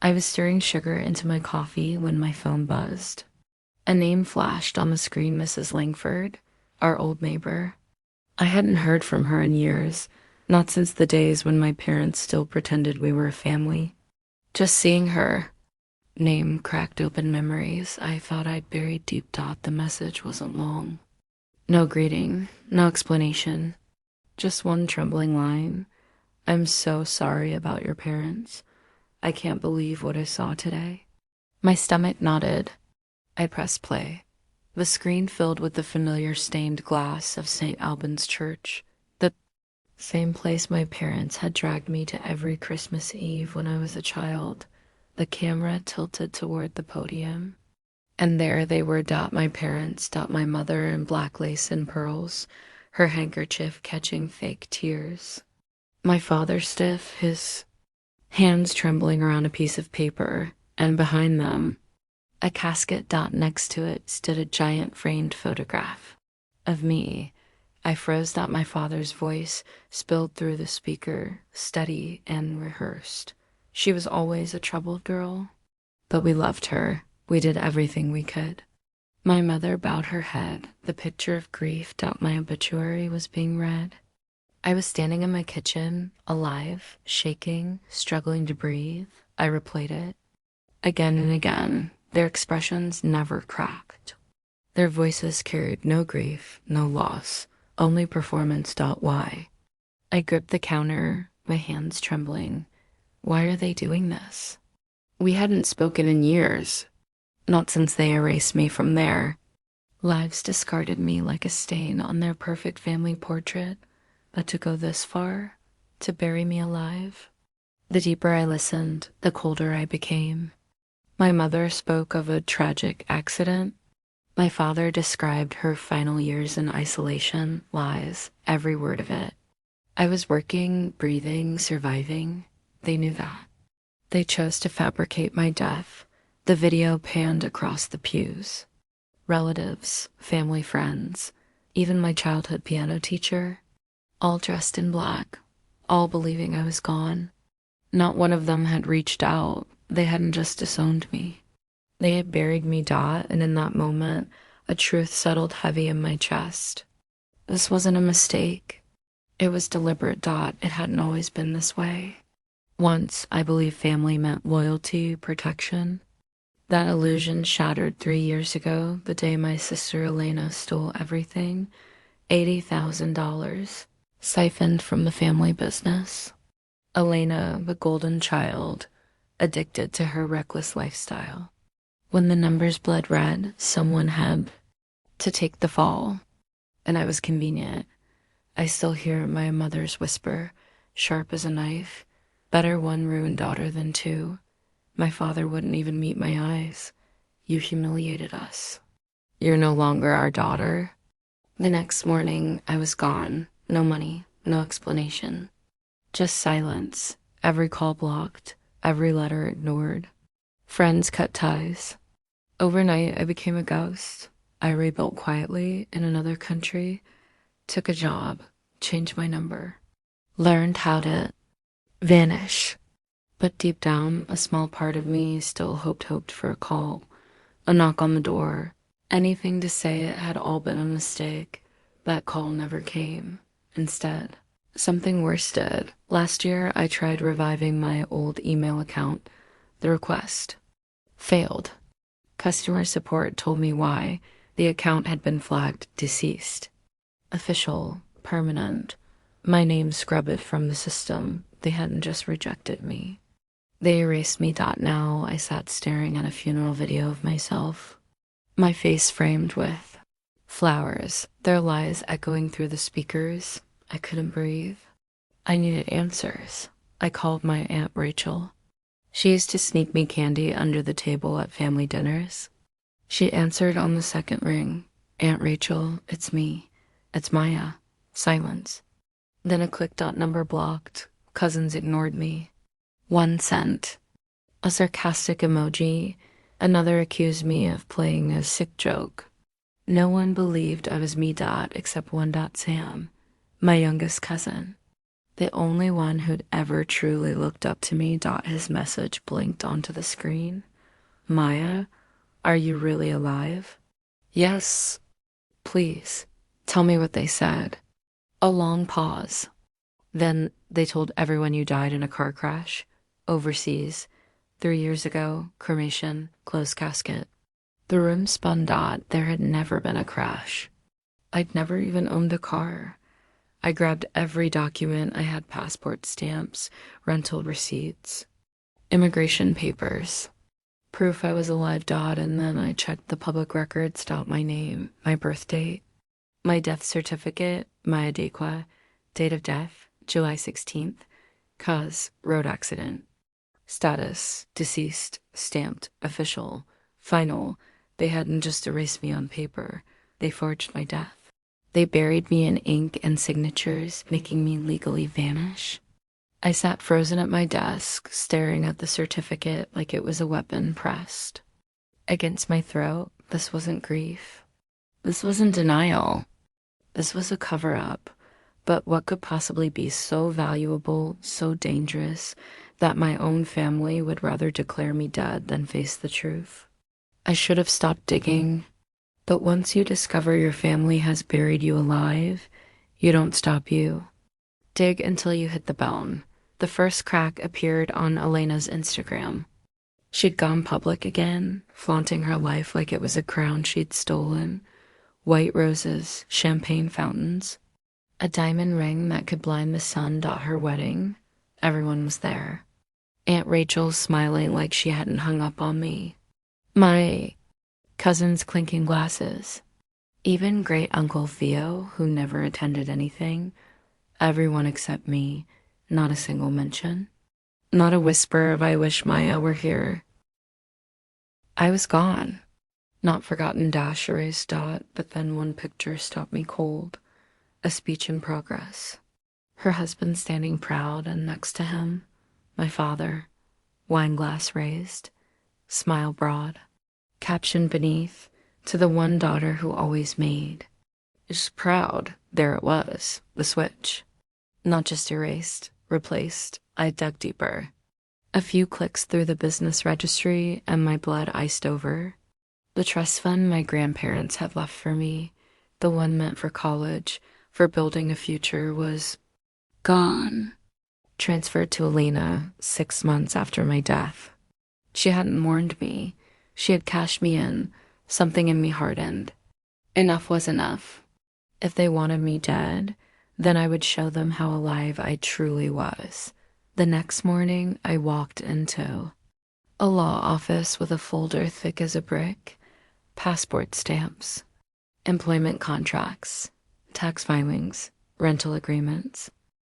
I was stirring sugar into my coffee when my phone buzzed. A name flashed on the screen: Mrs. Langford, our old neighbor. I hadn't heard from her in years, not since the days when my parents still pretended we were a family. Just seeing her name cracked open memories I thought I'd buried deep. The message wasn't long. No greeting, no explanation, just one trembling line. "I'm so sorry about your parents. I can't believe what I saw today." My stomach nodded. I pressed play. The screen filled with the familiar stained glass of St. Albans Church, the same place my parents had dragged me to every Christmas Eve when I was a child. The camera tilted toward the podium. And there they were, my parents, my mother in black lace and pearls, her handkerchief catching fake tears. My father stiff, his hands trembling around a piece of paper, and behind them, a casket. Next to it stood a giant framed photograph of me. I froze. My father's voice spilled through the speaker, steady and rehearsed. She was always a troubled girl, but we loved her. We did everything we could. My mother bowed her head. The picture of grief. My obituary was being read. I was standing in my kitchen, alive, shaking, struggling to breathe. I replayed it again and again. Their expressions never cracked. Their voices carried no grief, no loss, only performance. Why? I gripped the counter, my hands trembling. Why are they doing this? We hadn't spoken in years, not since they erased me from their lives, discarded me like a stain on their perfect family portrait. But to go this far, to bury me alive? The deeper I listened, the colder I became. My mother spoke of a tragic accident. My father described her final years in isolation, lies, every word of it. I was working, breathing, surviving. They knew that. They chose to fabricate my death. The video panned across the pews. Relatives, family, friends, even my childhood piano teacher, all dressed in black, all believing I was gone. Not one of them had reached out. They hadn't just disowned me. They had buried me. And in that moment, a truth settled heavy in my chest. This wasn't a mistake. It was deliberate. It hadn't always been this way. Once, I believed family meant loyalty, protection. That illusion shattered 3 years ago, the day my sister Elena stole everything. $80,000, siphoned from the family business. Elena, the golden child, addicted to her reckless lifestyle. When the numbers bled red, someone had to take the fall, and I was convenient. I still hear my mother's whisper, sharp as a knife: "Better one ruined daughter than two." My father wouldn't even meet my eyes. "You humiliated us. You're no longer our daughter." The next morning, I was gone. No money, no explanation. Just silence. Every call blocked, every letter ignored. Friends cut ties. Overnight, I became a ghost. I rebuilt quietly in another country, took a job, changed my number, learned how to vanish. But deep down, a small part of me still hoped for a call, a knock on the door, anything to say it had all been a mistake. That call never came. Instead, something worse did. Last year, I tried reviving my old email account. The request failed. Customer support told me why. The account had been flagged deceased. Official, permanent. My name scrubbed from the system. They hadn't just rejected me. They erased me. Now I sat staring at a funeral video of myself. My face framed with flowers, their lies echoing through the speakers. I couldn't breathe. I needed answers. I called my Aunt Rachel. She used to sneak me candy under the table at family dinners. She answered on the second ring. "Aunt Rachel, it's me. It's Maya." Silence. Then a click. Number blocked. Cousins ignored me. One sent a sarcastic emoji. Another accused me of playing a sick joke. No one believed I was me. Except one. Sam, my youngest cousin. The only one who'd ever truly looked up to me. His message blinked onto the screen. Maya, are you really alive? Yes, please. Tell me what they said. A long pause. Then they told everyone you died in a car crash. Overseas. 3 years ago. Cremation. Closed casket. The room spun. There had never been a crash. I'd never even owned a car. I grabbed every document. I had passport stamps, rental receipts, immigration papers, proof I was alive. And then I checked the public records. My name, my birth date, my death certificate, my adequa, date of death, July 16th, cause, road accident, status, deceased, stamped, official, final. They hadn't just erased me on paper. They forged my death. They buried me in ink and signatures, making me legally vanish. I sat frozen at my desk, staring at the certificate like it was a weapon pressed against my throat. This wasn't grief. This wasn't denial. This was a cover-up. But what could possibly be so valuable, so dangerous, that my own family would rather declare me dead than face the truth? I should have stopped digging. But once you discover your family has buried you alive, you don't stop you. Dig until you hit the bone. The first crack appeared on Elena's Instagram. She'd gone public again, flaunting her life like it was a crown she'd stolen. White roses, champagne fountains, a diamond ring that could blind the sun. Her wedding. Everyone was there. Aunt Rachel smiling like she hadn't hung up on me. My cousins clinking glasses. Even great Uncle Theo, who never attended anything. Everyone except me. Not a single mention. Not a whisper of I wish Maya were here. I was gone. Not forgotten. Erased. But then one picture stopped me cold. A speech in progress. Her husband standing proud, and next to him, my father, wine glass raised, smile broad. Caption beneath, to the one daughter who always made. Just proud. There it was, the switch. Not just erased, replaced. I dug deeper. A few clicks through the business registry, and my blood iced over. The trust fund my grandparents had left for me, the one meant for college, for building a future, was gone. Transferred to Elena 6 months after my death. She hadn't mourned me. She had cashed me in. Something in me hardened. Enough was enough. If they wanted me dead, then I would show them how alive I truly was. The next morning, I walked into a law office with a folder thick as a brick, passport stamps, employment contracts, tax filings, rental agreements,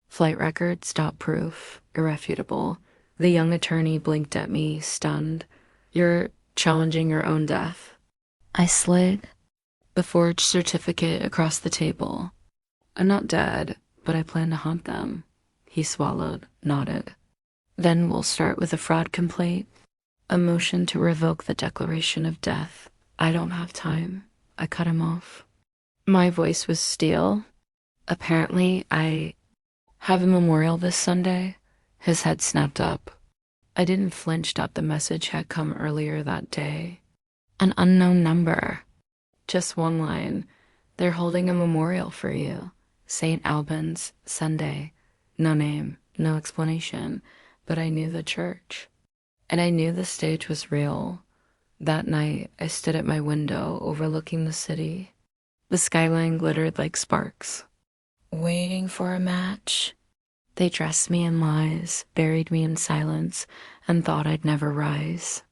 flight records. Proof, irrefutable. The young attorney blinked at me, stunned. You're challenging your own death. I slid the forged certificate across the table. I'm not dead, but I plan to haunt them. He swallowed, nodded. Then we'll start with a fraud complaint, a motion to revoke the declaration of death. I don't have time. I cut him off. My voice was steel. Apparently, I have a memorial this Sunday. His head snapped up. I didn't flinch. The message had come earlier that day. An unknown number. Just one line. They're holding a memorial for you. St. Albans, Sunday. No name, no explanation. But I knew the church. And I knew the stage was real. That night, I stood at my window overlooking the city. The skyline glittered like sparks. Waiting for a match. They dressed me in lies, buried me in silence, and thought I'd never rise.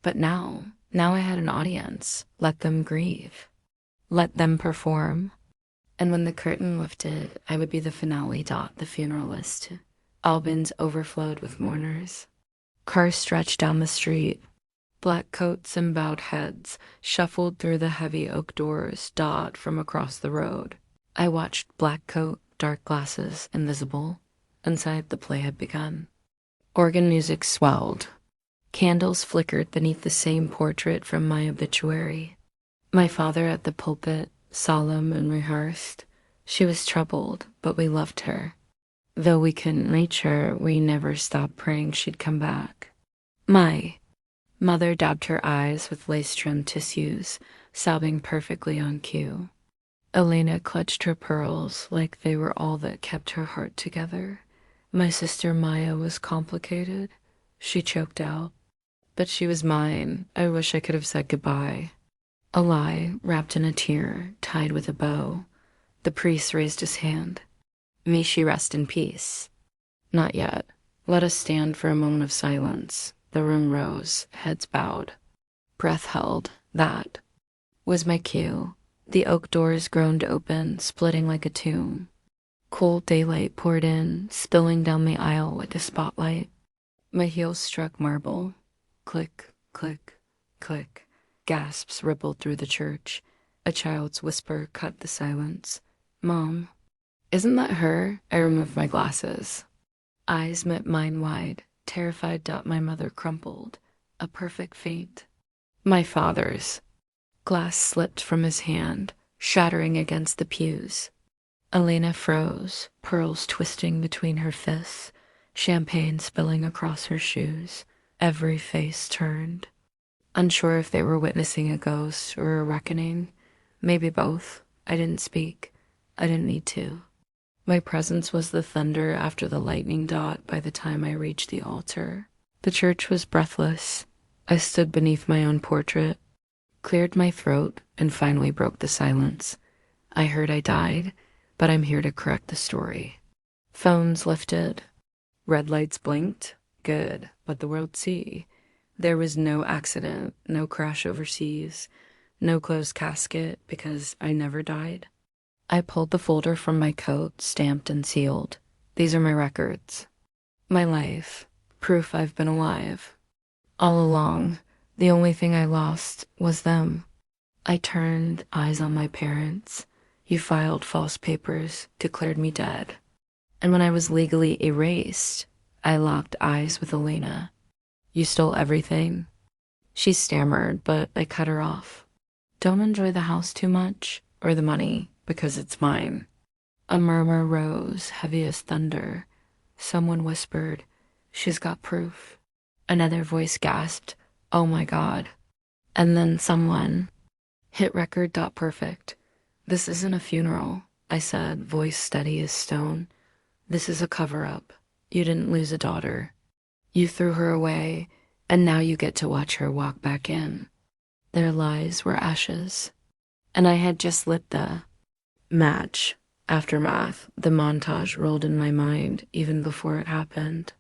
But now I had an audience. Let them grieve. Let them perform. And when the curtain lifted, I would be the finale. The funeral list. Albans overflowed with mourners. Cars stretched down the street. Black coats and bowed heads shuffled through the heavy oak doors. From across the road. I watched black coat, dark glasses, invisible. Inside, the play had begun. Organ music swelled. Candles flickered beneath the same portrait from my obituary. My father at the pulpit, solemn and rehearsed. She was troubled, but we loved her. Though we couldn't reach her, we never stopped praying she'd come back. My mother dabbed her eyes with lace-trimmed tissues, sobbing perfectly on cue. Elena clutched her pearls like they were all that kept her heart together. My sister Maya was complicated. She choked out. But she was mine. I wish I could have said goodbye. A lie wrapped in a tear, tied with a bow. The priest raised his hand. May she rest in peace. Not yet. Let us stand for a moment of silence. The room rose, heads bowed. Breath held. That was my cue. The oak doors groaned open, splitting like a tomb. Cold daylight poured in, spilling down the aisle with the spotlight. My heels struck marble. Click, click, click. Gasps rippled through the church. A child's whisper cut the silence. Mom, isn't that her? I removed my glasses. Eyes met mine wide. Terrified, my mother crumpled. A perfect faint. My father's. Glass slipped from his hand, shattering against the pews. Elena froze, pearls twisting between her fists, champagne spilling across her shoes. Every face turned. Unsure if they were witnessing a ghost or a reckoning. Maybe both. I didn't speak. I didn't need to. My presence was the thunder after the lightning dot by the time I reached the altar. The church was breathless. I stood beneath my own portrait, cleared my throat, and finally broke the silence. I heard I died, but I'm here to correct the story. Phones lifted. Red lights blinked. Good, let the world see. There was no accident, no crash overseas, no closed casket because I never died. I pulled the folder from my coat, stamped and sealed. These are my records. My life. Proof I've been alive. All along, the only thing I lost was them. I turned eyes on my parents. You filed false papers, declared me dead. And when I was legally erased, I locked eyes with Elena. You stole everything. She stammered, but I cut her off. Don't enjoy the house too much, or the money, because it's mine. A murmur rose, heavy as thunder. Someone whispered, she's got proof. Another voice gasped, oh my God. And then someone, hit record. Perfect. This isn't a funeral, I said, voice steady as stone. This is a cover-up. You didn't lose a daughter. You threw her away, and now you get to watch her walk back in. Their lies were ashes. And I had just lit the match. Aftermath, the montage rolled in my mind even before it happened.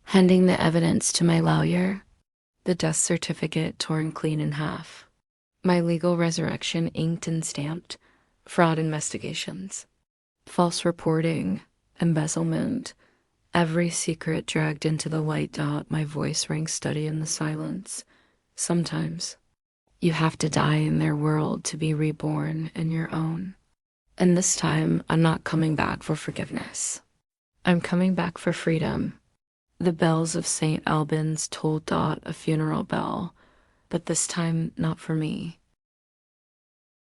Handing the evidence to my lawyer, the death certificate torn clean in half. My legal resurrection inked and stamped. Fraud investigations. False reporting. Embezzlement. Every secret dragged into the light dot. My voice rang steady in the silence. Sometimes you have to die in their world to be reborn in your own. And this time, I'm not coming back for forgiveness. I'm coming back for freedom. The bells of St. Albans tolled a funeral bell, but this time not for me.